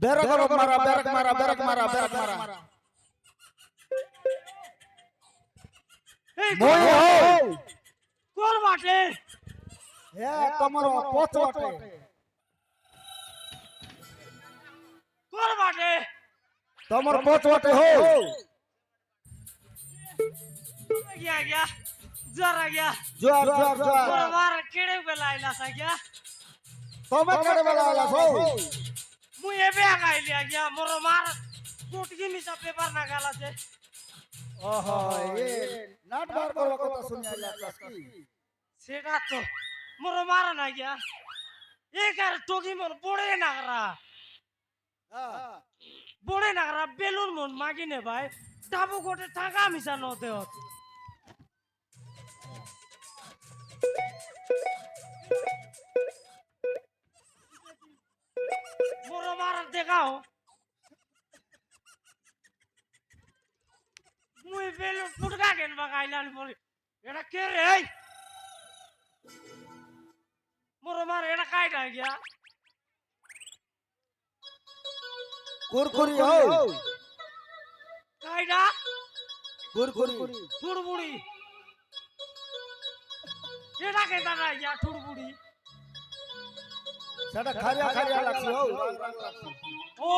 বেরক মারা বেরক মারা বেরক মারা বেরক মারা মই হও কোন বাটে হে তোমার পচওয়াটে কোন বাটে তোমার পচওয়াটে হও गया गया जोर आ गया জোর জোর জোর मार केड़े बेलाइला सा गया তুমি কেড়ে বেলা হও मु एबे आगाई लिया गया मोर मार कोटगी मिसा पेपर ना गाला से ओहो ये नाट बार करवा কথা শুনি আইলা কি सेटा तो मोर मार ना गया एक यार टोगी मोर बड़े नागरा হ্যাঁ बड़े नागरा बेलून मन मागिने भाई टाबू गोटे टाका मिसा नते हो मोर मार देखाओ मुई बेलून फुटका केन बगाइलान बोली एटा के रे मोर मार एटा काइटा गया কুরকুরি হও काइटा কুরকুরি ठुड़बुड़ी एटा के दादा गया ठुड़बुड़ी সেটা খারিয়া খারিয়া লাগছে হও রং রং লাগছে ओ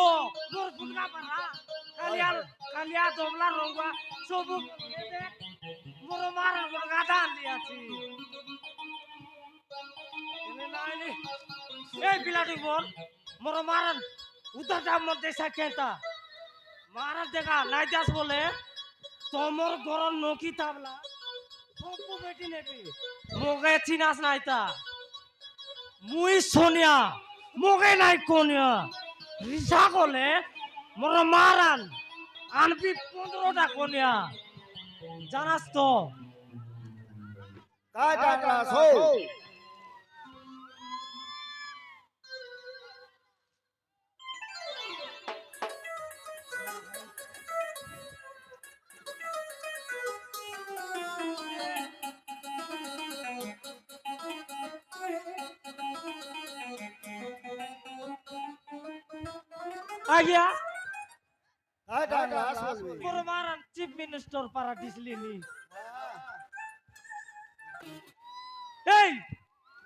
मोर फुटका परा कालिया दोबला रोंगा सबु मोर मार मोर गादा लिया छी एने नाइनी ए बिलाटी बोल मोर मारन उधर दाम मत देसा केता मारन देखा নাই দাস বলে তোমর গরন নকি তাবলা সবু বেটি নেবি মোগে চিনাস নাইতা মুই সোনিয়া মোগে নাই কোনিয়া রিসা বলে মোর মারান আনবি 15টা কোনিয়া জানাস তো কাই টাকা হও आ गया কাই টাকা বলবি মোর মারান চিফ মিনিস্টার পারা দিছলিনি এই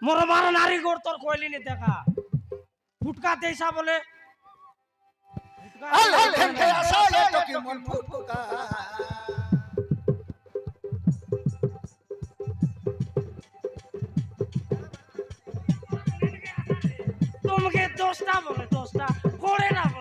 মোর মারান নারী গোর তোর কইলিনি দেখা ফুটকা দেইসা বলে ফুটকা আলে খেতে আসলে তো কি মন ফুটকা তোমাকে দোষটা বলে